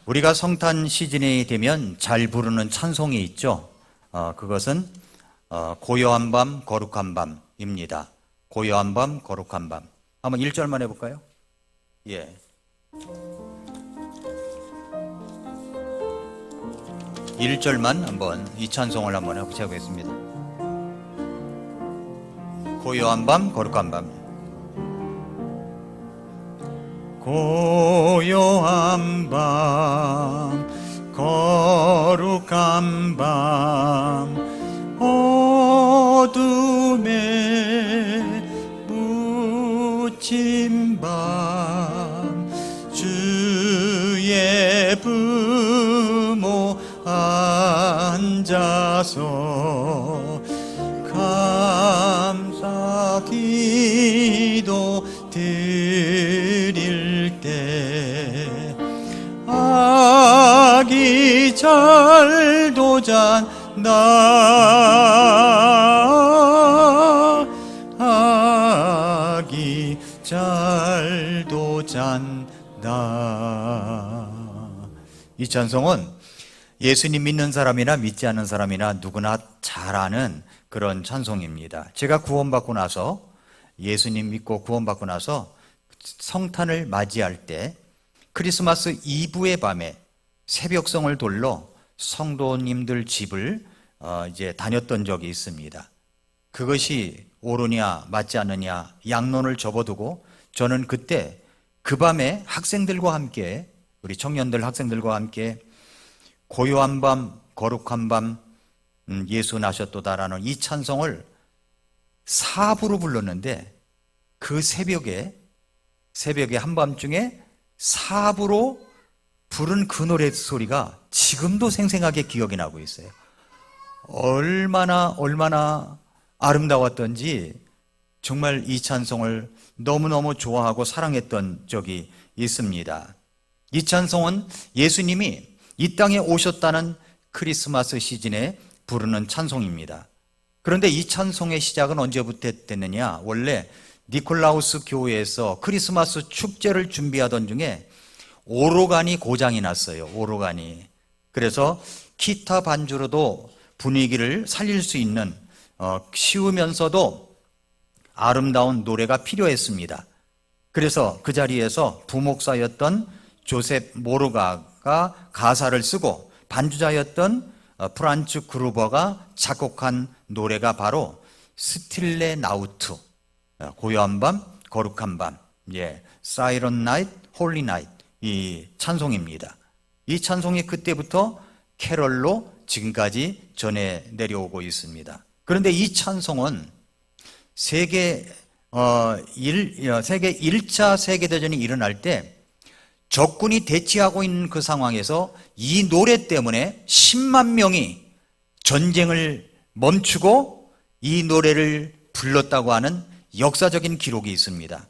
우리가 성탄 시즌이 되면 잘 부르는 찬송이 있죠. 그것은 고요한 밤 거룩한 밤입니다. 고요한 밤 거룩한 밤. 한번 1절만 해볼까요? 예. 1절만 한번 이 찬송을 한번 해보겠습니다. 고요한 밤 거룩한 밤. 고요한 밤 거룩한 밤 어둠에 묻힌 밤 주의 부모 앉아서 감사 기도 드릴 때 아기 잘도 잔다 아기 잘도 잔다. 이 찬송은 예수님 믿는 사람이나 믿지 않는 사람이나 누구나 잘 아는 그런 찬송입니다. 제가 구원받고 나서 예수님 믿고 구원받고 나서 성탄을 맞이할 때 크리스마스 이브의 밤에 새벽성을 돌러 성도님들 집을 이제 다녔던 적이 있습니다. 그것이 옳으냐 맞지 않느냐 양론을 접어두고 저는 그때 그 밤에 학생들과 함께 우리 청년들 학생들과 함께 고요한 밤 거룩한 밤 예수 나셨도다라는 이 찬송을 사부로 불렀는데 그 새벽에 한밤중에 사부로 부른 그 노래 소리가 지금도 생생하게 기억이 나고 있어요. 얼마나 아름다웠던지 정말 이 찬송을 너무너무 좋아하고 사랑했던 적이 있습니다. 이 찬송은 예수님이 이 땅에 오셨다는 크리스마스 시즌에 부르는 찬송입니다. 그런데 이 찬송의 시작은 언제부터 됐느냐? 원래 니콜라우스 교회에서 크리스마스 축제를 준비하던 중에 오로간이 고장이 났어요. 오로간이. 그래서 기타 반주로도 분위기를 살릴 수 있는 쉬우면서도 아름다운 노래가 필요했습니다. 그래서 그 자리에서 부목사였던 조셉 모르가가 가사를 쓰고 반주자였던 프란츠 그루버가 작곡한 노래가 바로 스틸레 나우트, 고요한 밤, 거룩한 밤, 사이런 나이트, 홀리 나이트 이 찬송입니다. 이 찬송이 그때부터 캐럴로 지금까지 전해 내려오고 있습니다. 그런데 이 찬송은 세계 1차 세계대전이 일어날 때 적군이 대치하고 있는 그 상황에서 이 노래 때문에 10만 명이 전쟁을 멈추고 이 노래를 불렀다고 하는 역사적인 기록이 있습니다.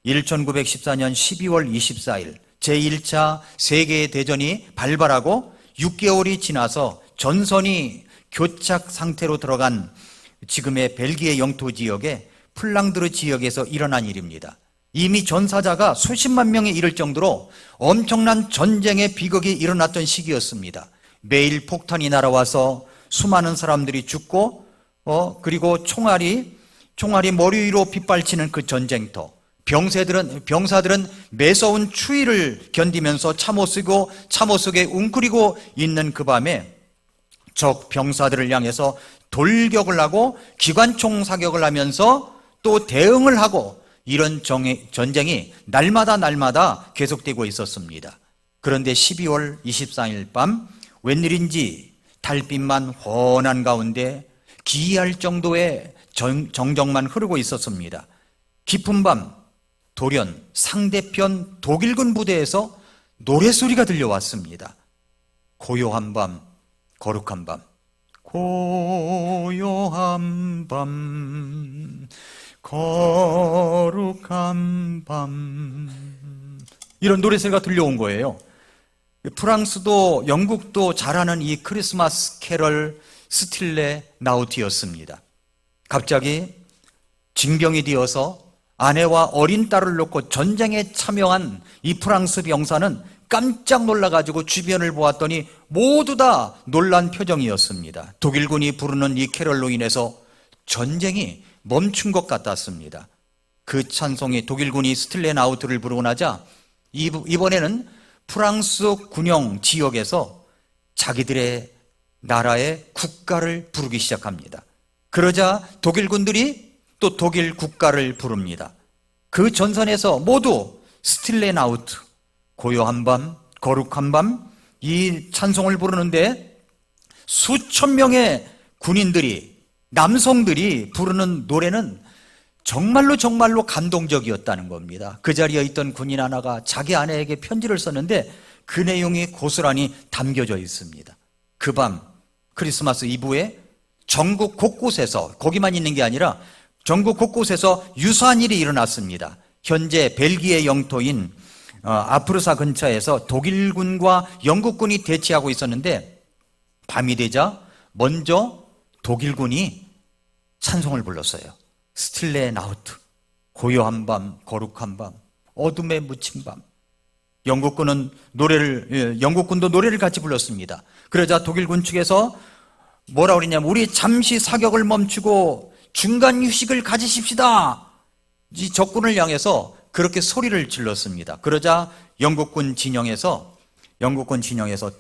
1914년 12월 24일 제1차 세계대전이 발발하고 6개월이 지나서 전선이 교착 상태로 들어간 지금의 벨기에 영토 지역의 플랑드르 지역에서 일어난 일입니다. 이미 전사자가 수십만 명에 이를 정도로 엄청난 전쟁의 비극이 일어났던 시기였습니다. 매일 폭탄이 날아와서 수많은 사람들이 죽고 그리고 총알이 머리 위로 빗발치는 그 전쟁터. 병사들은 매서운 추위를 견디면서 참호 속에 웅크리고 있는 그 밤에 적 병사들을 향해서 돌격을 하고 기관총 사격을 하면서 또 대응을 하고 이런 전쟁이 날마다 계속되고 있었습니다. 그런데 12월 24일 밤 웬일인지 달빛만 훤한 가운데 기이할 정도의 정적만 흐르고 있었습니다. 깊은 밤 돌연 상대편 독일군 부대에서 노래소리가 들려왔습니다. 고요한 밤 거룩한 밤 고요한 밤 거룩한 밤 이런 노래소리가 들려온 거예요. 프랑스도 영국도 잘하는 이 크리스마스 캐럴 스틸레 나우트였습니다. 갑자기 징병이 되어서 아내와 어린 딸을 놓고 전쟁에 참여한 이 프랑스 병사는 깜짝 놀라가지고 주변을 보았더니 모두 다 놀란 표정이었습니다. 독일군이 부르는 이 캐럴로 인해서 전쟁이 멈춘 것 같았습니다. 그 찬송이 독일군이 스틸레나우트를 부르고 나자 이번에는 프랑스 군영 지역에서 자기들의 나라의 국가를 부르기 시작합니다. 그러자 독일군들이 또 독일 국가를 부릅니다. 그 전선에서 모두 스틸레나우트, 고요한 밤, 거룩한 밤, 이 찬송을 부르는데 수천 명의 군인들이, 남성들이 부르는 노래는 정말로 감동적이었다는 겁니다. 그 자리에 있던 군인 하나가 자기 아내에게 편지를 썼는데 그 내용이 고스란히 담겨져 있습니다. 그 밤 크리스마스 이브에 전국 곳곳에서, 거기만 있는 게 아니라 전국 곳곳에서 유사한 일이 일어났습니다. 현재 벨기에 영토인 아프르사 근처에서 독일군과 영국군이 대치하고 있었는데 밤이 되자 먼저 독일군이 찬송을 불렀어요. 스틸레나우트, 고요한 밤, 거룩한 밤, 어둠에 묻힌 밤. 영국군도 노래를 같이 불렀습니다. 그러자 독일군 측에서 뭐라 그러냐면 우리 잠시 사격을 멈추고 중간 휴식을 가지십시다. 이 적군을 향해서 그렇게 소리를 질렀습니다. 그러자 영국군 진영에서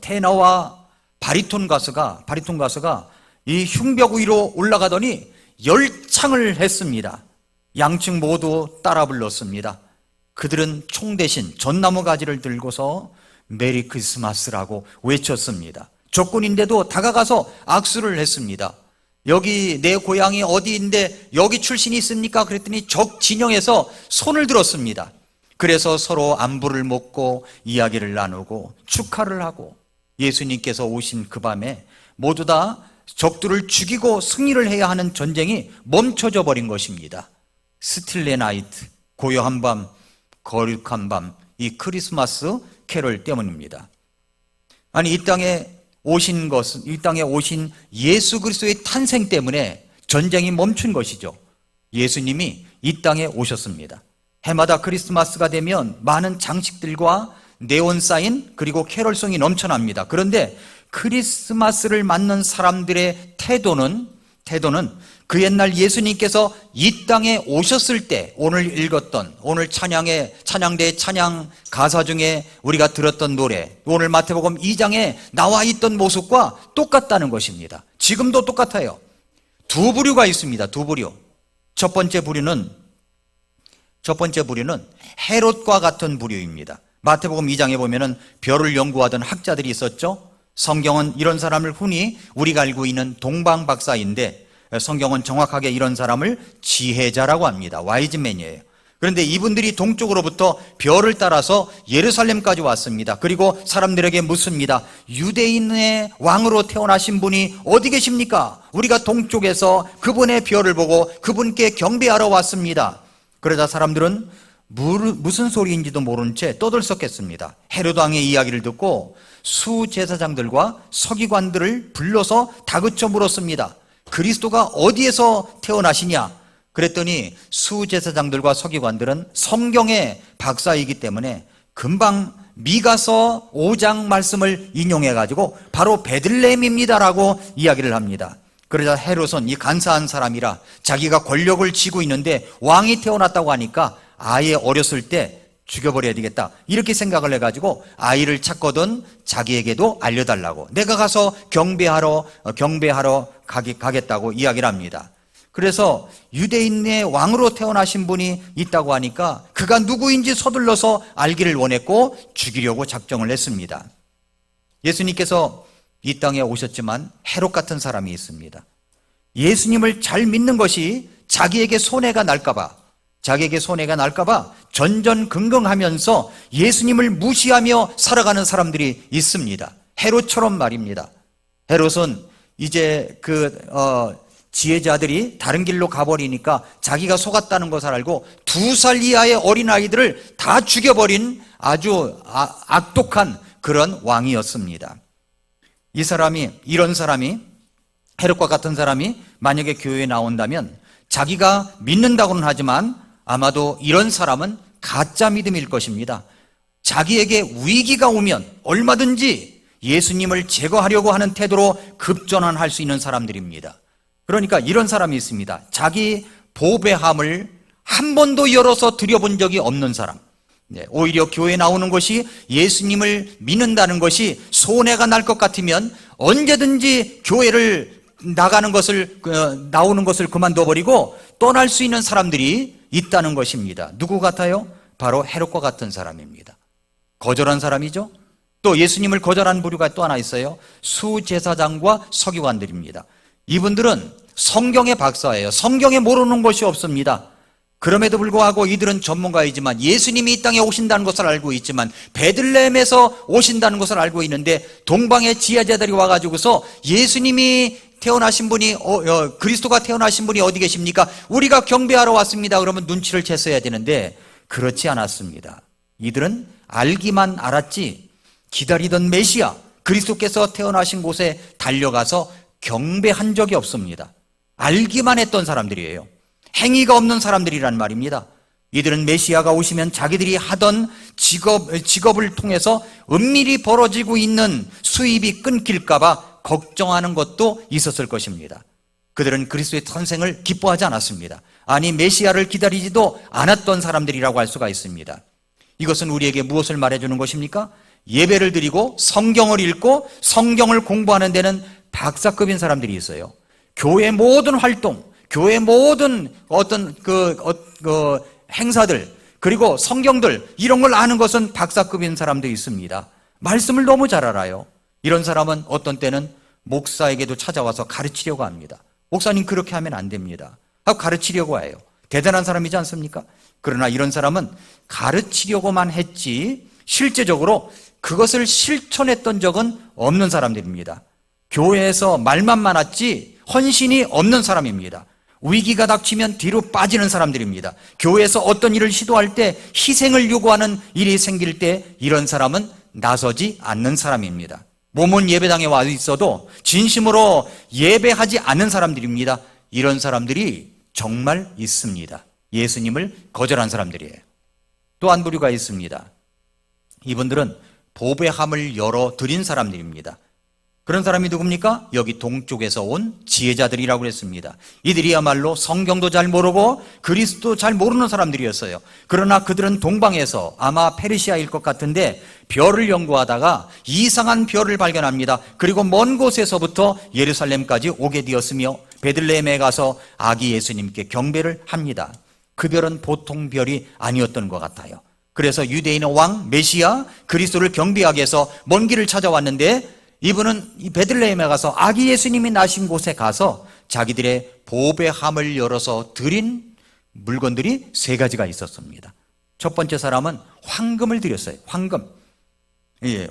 테너와 바리톤 가수가 이 흉벽 위로 올라가더니 열창을 했습니다. 양측 모두 따라 불렀습니다. 그들은 총 대신 전나무 가지를 들고서 메리 크리스마스라고 외쳤습니다. 적군인데도 다가가서 악수를 했습니다. 여기 내 고향이 어디인데 여기 출신이 있습니까? 그랬더니 적 진영에서 손을 들었습니다. 그래서 서로 안부를 묻고 이야기를 나누고 축하를 하고 예수님께서 오신 그 밤에 모두 다 적들을 죽이고 승리를 해야 하는 전쟁이 멈춰져 버린 것입니다. 스틸레나이트, 고요한 밤, 거룩한 밤, 이 크리스마스 캐롤 때문입니다. 아니 이 땅에 오신 예수 그리스도의 탄생 때문에 전쟁이 멈춘 것이죠. 예수님이 이 땅에 오셨습니다. 해마다 크리스마스가 되면 많은 장식들과 네온 사인 그리고 캐롤송이 넘쳐납니다. 그런데 크리스마스를 맞는 사람들의 태도는 그 옛날 예수님께서 이 땅에 오셨을 때 오늘 읽었던 오늘 찬양대의 찬양 가사 중에 우리가 들었던 노래, 오늘 마태복음 2장에 나와 있던 모습과 똑같다는 것입니다. 지금도 똑같아요. 두 부류가 있습니다. 두 부류. 첫 번째 부류는 헤롯과 같은 부류입니다. 마태복음 2장에 보면은 별을 연구하던 학자들이 있었죠. 성경은 이런 사람을 흔히 우리가 알고 있는 동방박사인데 성경은 정확하게 이런 사람을 지혜자라고 합니다. 와이즈맨이에요. 그런데 이분들이 동쪽으로부터 별을 따라서 예루살렘까지 왔습니다. 그리고 사람들에게 묻습니다. 유대인의 왕으로 태어나신 분이 어디 계십니까? 우리가 동쪽에서 그분의 별을 보고 그분께 경배하러 왔습니다. 그러자 사람들은 무슨 소리인지도 모른 채 떠들썩했습니다. 헤롯 왕의 이야기를 듣고 수제사장들과 서기관들을 불러서 다그쳐 물었습니다. 그리스도가 어디에서 태어나시냐? 그랬더니 수제사장들과 서기관들은 성경의 박사이기 때문에 금방 미가서 5장 말씀을 인용해가지고 바로 베들레헴입니다라고 이야기를 합니다. 그러자 헤롯은 이 간사한 사람이라 자기가 권력을 쥐고 있는데 왕이 태어났다고 하니까 아예 어렸을 때 죽여버려야 되겠다 이렇게 생각을 해가지고 아이를 찾거든 자기에게도 알려달라고, 내가 가서 경배하러 가겠다고 이야기를 합니다. 그래서 유대인의 왕으로 태어나신 분이 있다고 하니까 그가 누구인지 서둘러서 알기를 원했고 죽이려고 작정을 했습니다. 예수님께서 이 땅에 오셨지만 헤롯 같은 사람이 있습니다. 예수님을 잘 믿는 것이 자기에게 손해가 날까봐 전전긍긍하면서 예수님을 무시하며 살아가는 사람들이 있습니다. 헤롯처럼 말입니다. 헤롯은 이제 지혜자들이 다른 길로 가버리니까 자기가 속았다는 것을 알고 2살 이하의 어린아이들을 다 죽여버린 아주 악독한 그런 왕이었습니다. 이런 사람이, 헤롯과 같은 사람이 만약에 교회에 나온다면 자기가 믿는다고는 하지만 아마도 이런 사람은 가짜 믿음일 것입니다. 자기에게 위기가 오면 얼마든지 예수님을 제거하려고 하는 태도로 급전환할 수 있는 사람들입니다. 그러니까 이런 사람이 있습니다. 자기 보배함을 한 번도 열어서 드려본 적이 없는 사람. 오히려 교회에 나오는 것이, 예수님을 믿는다는 것이 손해가 날 것 같으면 언제든지 교회를 나오는 것을 그만둬버리고 떠날 수 있는 사람들이 있다는 것입니다. 누구 같아요? 바로 헤롯과 같은 사람입니다. 거절한 사람이죠. 또 예수님을 거절한 부류가 또 하나 있어요. 수제사장과 서기관들입니다. 이분들은 성경의 박사예요. 성경에 모르는 것이 없습니다. 그럼에도 불구하고 이들은 전문가이지만 예수님이 이 땅에 오신다는 것을 알고 있지만, 베들레헴에서 오신다는 것을 알고 있는데, 동방의 지혜자들이 와가지고서 예수님이 태어나신 분이 그리스도가 태어나신 분이 어디 계십니까? 우리가 경배하러 왔습니다. 그러면 눈치를 챘어야 되는데 그렇지 않았습니다. 이들은 알기만 알았지 기다리던 메시아 그리스도께서 태어나신 곳에 달려가서 경배한 적이 없습니다. 알기만 했던 사람들이에요. 행위가 없는 사람들이란 말입니다. 이들은 메시아가 오시면 자기들이 하던 직업을 통해서 은밀히 벌어지고 있는 수입이 끊길까 봐 걱정하는 것도 있었을 것입니다. 그들은 그리스도의 탄생을 기뻐하지 않았습니다. 아니, 메시아를 기다리지도 않았던 사람들이라고 할 수가 있습니다. 이것은 우리에게 무엇을 말해주는 것입니까? 예배를 드리고 성경을 읽고 성경을 공부하는 데는 박사급인 사람들이 있어요. 교회 모든 활동, 교회 모든 어떤 행사들, 그리고 성경들, 이런 걸 아는 것은 박사급인 사람도 있습니다. 말씀을 너무 잘 알아요. 이런 사람은 어떤 때는 목사에게도 찾아와서 가르치려고 합니다. 목사님, 그렇게 하면 안 됩니다 하고 가르치려고 해요. 대단한 사람이지 않습니까? 그러나 이런 사람은 가르치려고만 했지 실제적으로 그것을 실천했던 적은 없는 사람들입니다. 교회에서 말만 많았지 헌신이 없는 사람입니다. 위기가 닥치면 뒤로 빠지는 사람들입니다. 교회에서 어떤 일을 시도할 때 희생을 요구하는 일이 생길 때 이런 사람은 나서지 않는 사람입니다. 몸은 예배당에 와 있어도 진심으로 예배하지 않는 사람들입니다. 이런 사람들이 정말 있습니다. 예수님을 거절한 사람들이에요. 또 한 부류가 있습니다. 이분들은 보배함을 열어 드린 사람들입니다. 그런 사람이 누굽니까? 여기 동쪽에서 온 지혜자들이라고 했습니다. 이들이야말로 성경도 잘 모르고 그리스도 잘 모르는 사람들이었어요. 그러나 그들은 동방에서, 아마 페르시아일 것 같은데, 별을 연구하다가 이상한 별을 발견합니다. 그리고 먼 곳에서부터 예루살렘까지 오게 되었으며 베들레헴에 가서 아기 예수님께 경배를 합니다. 그 별은 보통 별이 아니었던 것 같아요. 그래서 유대인의 왕 메시아 그리스도를 경배하기 위해서 먼 길을 찾아왔는데, 이분은 이 베들레헴에 가서 아기 예수님이 나신 곳에 가서 자기들의 보배함을 열어서 드린 물건들이 세 가지가 있었습니다. 첫 번째 사람은 황금을 드렸어요. 황금.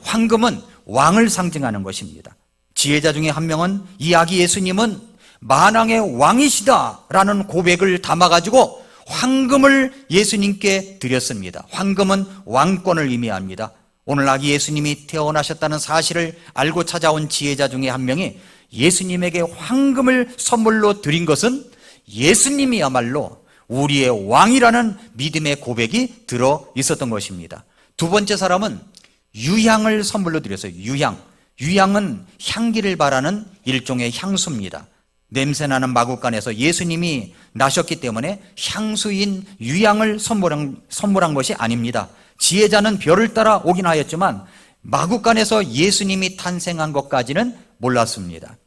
황금은 왕을 상징하는 것입니다. 지혜자 중에 한 명은 이 아기 예수님은 만왕의 왕이시다라는 고백을 담아가지고 황금을 예수님께 드렸습니다. 황금은 왕권을 의미합니다. 오늘 아기 예수님이 태어나셨다는 사실을 알고 찾아온 지혜자 중에 한 명이 예수님에게 황금을 선물로 드린 것은 예수님이야말로 우리의 왕이라는 믿음의 고백이 들어 있었던 것입니다. 두 번째 사람은 유향을 선물로 드렸어요. 유향은 향기를 바라는 일종의 향수입니다. 냄새나는 마구간에서 예수님이 나셨기 때문에 향수인 유향을 선물한 것이 아닙니다. 지혜자는 별을 따라 오긴 하였지만 마구간에서 예수님이 탄생한 것까지는 몰랐습니다.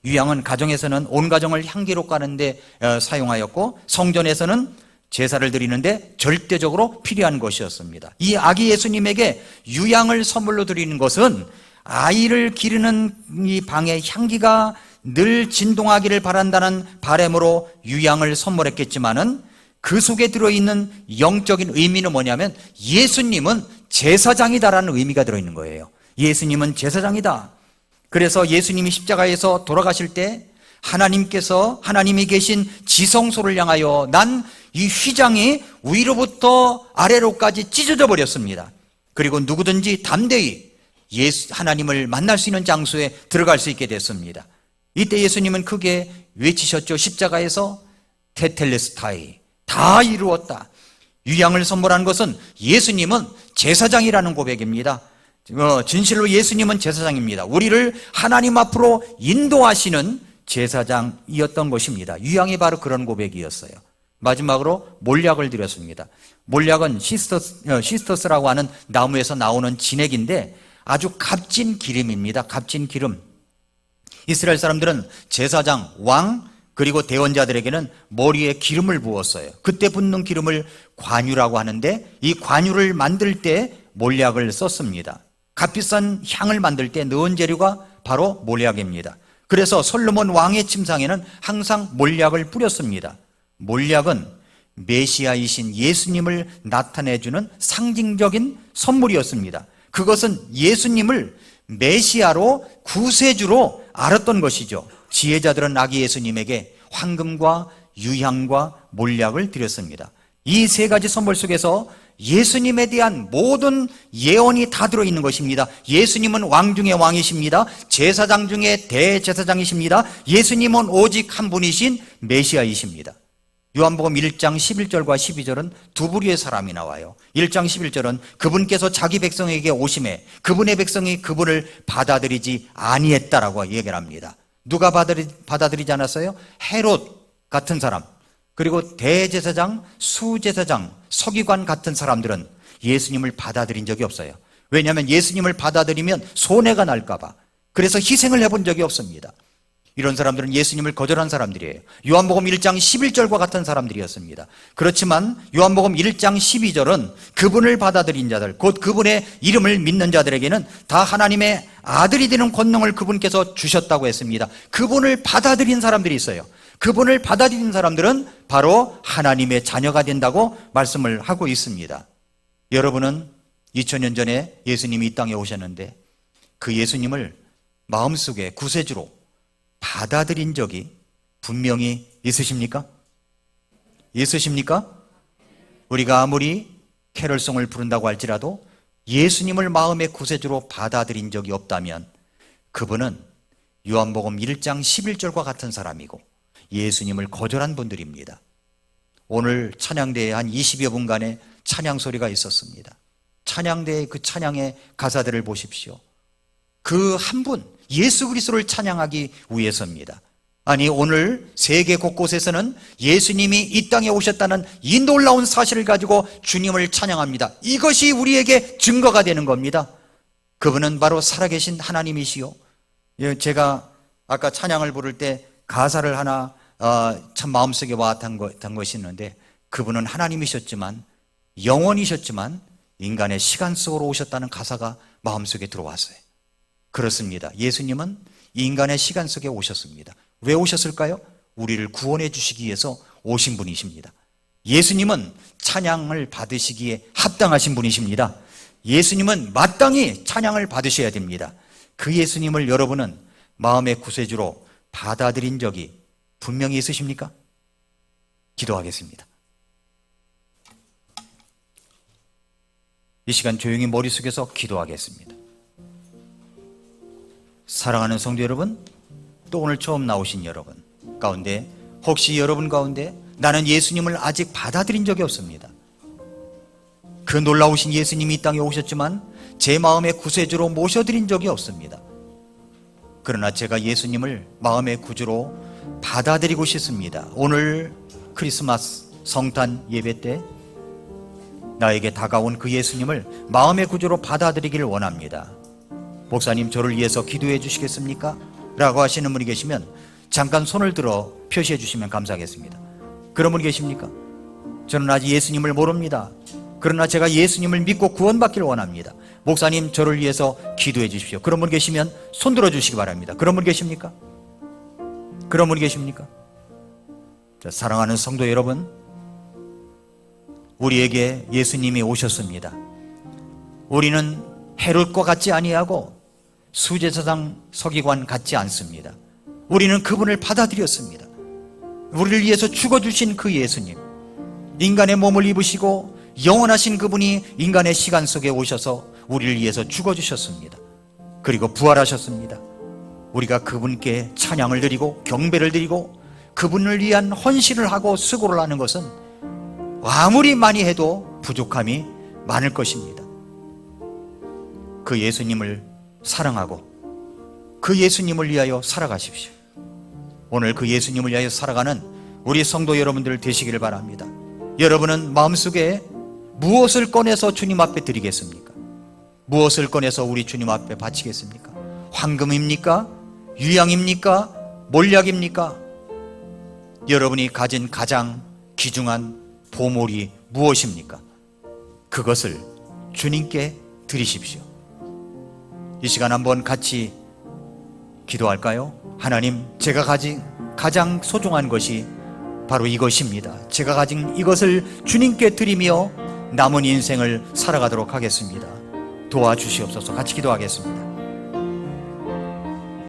유향은 가정에서는 온 가정을 향기로 까는데 사용하였고, 성전에서는 제사를 드리는데 절대적으로 필요한 것이었습니다. 이 아기 예수님에게 유향을 선물로 드리는 것은 아이를 기르는 이 방의 향기가 늘 진동하기를 바란다는 바람으로 유향을 선물했겠지만은, 그 속에 들어있는 영적인 의미는 뭐냐면 예수님은 제사장이다라는 의미가 들어있는 거예요. 예수님은 제사장이다. 그래서 예수님이 십자가에서 돌아가실 때 하나님이 계신 지성소를 향하여 난 이 휘장이 위로부터 아래로까지 찢어져 버렸습니다. 그리고 누구든지 담대히 하나님을 만날 수 있는 장소에 들어갈 수 있게 됐습니다. 이때 예수님은 크게 외치셨죠. 십자가에서 테텔레스타이, 다 이루었다. 유향을 선물한 것은 예수님은 제사장이라는 고백입니다. 진실로 예수님은 제사장입니다. 우리를 하나님 앞으로 인도하시는 제사장이었던 것입니다. 유향이 바로 그런 고백이었어요. 마지막으로 몰약을 드렸습니다. 몰약은 시스터스라고 하는 나무에서 나오는 진액인데 아주 값진 기름입니다. 값진 기름. 이스라엘 사람들은 제사장, 왕, 그리고 대원자들에게는 머리에 기름을 부었어요. 그때 붓는 기름을 관유라고 하는데 이 관유를 만들 때 몰약을 썼습니다. 값비싼 향을 만들 때 넣은 재료가 바로 몰약입니다. 그래서 솔로몬 왕의 침상에는 항상 몰약을 뿌렸습니다. 몰약은 메시아이신 예수님을 나타내주는 상징적인 선물이었습니다. 그것은 예수님을 메시아로 구세주로 알았던 것이죠. 지혜자들은 아기 예수님에게 황금과 유향과 몰약을 드렸습니다. 이 세 가지 선물 속에서 예수님에 대한 모든 예언이 다 들어있는 것입니다. 예수님은 왕 중의 왕이십니다. 제사장 중에 대제사장이십니다. 예수님은 오직 한 분이신 메시아이십니다. 요한복음 1장 11절과 12절은 두 부류의 사람이 나와요. 1장 11절은 그분께서 자기 백성에게 오심에 그분의 백성이 그분을 받아들이지 아니했다라고 얘기를 합니다. 누가 받아들이지 않았어요? 헤롯 같은 사람, 그리고 대제사장, 수제사장, 서기관 같은 사람들은 예수님을 받아들인 적이 없어요. 왜냐하면 예수님을 받아들이면 손해가 날까 봐. 그래서 희생을 해본 적이 없습니다. 이런 사람들은 예수님을 거절한 사람들이에요. 요한복음 1장 11절과 같은 사람들이었습니다. 그렇지만 요한복음 1장 12절은 그분을 받아들인 자들, 곧 그분의 이름을 믿는 자들에게는 다 하나님의 아들이 되는 권능을 그분께서 주셨다고 했습니다. 그분을 받아들인 사람들이 있어요. 그분을 받아들인 사람들은 바로 하나님의 자녀가 된다고 말씀을 하고 있습니다. 여러분은 2000년 전에 예수님이 이 땅에 오셨는데 그 예수님을 마음속에 구세주로 받아들인 적이 분명히 있으십니까? 있으십니까? 우리가 아무리 캐럴송을 부른다고 할지라도 예수님을 마음의 구세주로 받아들인 적이 없다면 그분은 요한복음 1장 11절과 같은 사람이고 예수님을 거절한 분들입니다. 오늘 찬양대에 한 20여 분간의 찬양 소리가 있었습니다. 찬양대의 그 찬양의 가사들을 보십시오. 그 한 분, 예수 그리스도를 찬양하기 위해서입니다. 아니, 오늘 세계 곳곳에서는 예수님이 이 땅에 오셨다는 이 놀라운 사실을 가지고 주님을 찬양합니다. 이것이 우리에게 증거가 되는 겁니다. 그분은 바로 살아계신 하나님이시요. 제가 아까 찬양을 부를 때 가사를 하나 참 마음속에 와닿은 것이 있는데, 그분은 하나님이셨지만 영원이셨지만 인간의 시간 속으로 오셨다는 가사가 마음속에 들어왔어요. 그렇습니다. 예수님은 인간의 시간 속에 오셨습니다. 왜 오셨을까요? 우리를 구원해 주시기 위해서 오신 분이십니다. 예수님은 찬양을 받으시기에 합당하신 분이십니다. 예수님은 마땅히 찬양을 받으셔야 됩니다. 그 예수님을 여러분은 마음의 구세주로 받아들인 적이 분명히 있으십니까? 기도하겠습니다. 이 시간 조용히 머릿속에서 기도하겠습니다. 사랑하는 성도 여러분, 또 오늘 처음 나오신 여러분 가운데, 혹시 여러분 가운데 나는 예수님을 아직 받아들인 적이 없습니다. 그 놀라우신 예수님이 이 땅에 오셨지만 제 마음의 구세주로 모셔드린 적이 없습니다. 그러나 제가 예수님을 마음의 구주로 받아들이고 싶습니다. 오늘 크리스마스 성탄 예배 때 나에게 다가온 그 예수님을 마음의 구주로 받아들이기를 원합니다. 목사님, 저를 위해서 기도해 주시겠습니까? 라고 하시는 분이 계시면 잠깐 손을 들어 표시해 주시면 감사하겠습니다. 그런 분 계십니까? 저는 아직 예수님을 모릅니다. 그러나 제가 예수님을 믿고 구원받기를 원합니다. 목사님, 저를 위해서 기도해 주십시오. 그런 분 계시면 손 들어 주시기 바랍니다. 그런 분 계십니까? 그런 분 계십니까? 자, 사랑하는 성도 여러분, 우리에게 예수님이 오셨습니다. 우리는 헤롯과 같지 아니하고 수제사장 서기관 같지 않습니다. 우리는 그분을 받아들였습니다. 우리를 위해서 죽어주신 그 예수님, 인간의 몸을 입으시고 영원하신 그분이 인간의 시간 속에 오셔서 우리를 위해서 죽어주셨습니다. 그리고 부활하셨습니다. 우리가 그분께 찬양을 드리고 경배를 드리고 그분을 위한 헌신을 하고 수고를 하는 것은 아무리 많이 해도 부족함이 많을 것입니다. 그 예수님을 사랑하고 그 예수님을 위하여 살아가십시오. 오늘 그 예수님을 위하여 살아가는 우리 성도 여러분들 되시기를 바랍니다. 여러분은 마음속에 무엇을 꺼내서 주님 앞에 드리겠습니까? 무엇을 꺼내서 우리 주님 앞에 바치겠습니까? 황금입니까? 유향입니까? 몰약입니까? 여러분이 가진 가장 귀중한 보물이 무엇입니까? 그것을 주님께 드리십시오. 이 시간 한번 같이 기도할까요? 하나님, 제가 가진 가장 소중한 것이 바로 이것입니다. 제가 가진 이것을 주님께 드리며 남은 인생을 살아가도록 하겠습니다. 도와주시옵소서. 같이 기도하겠습니다.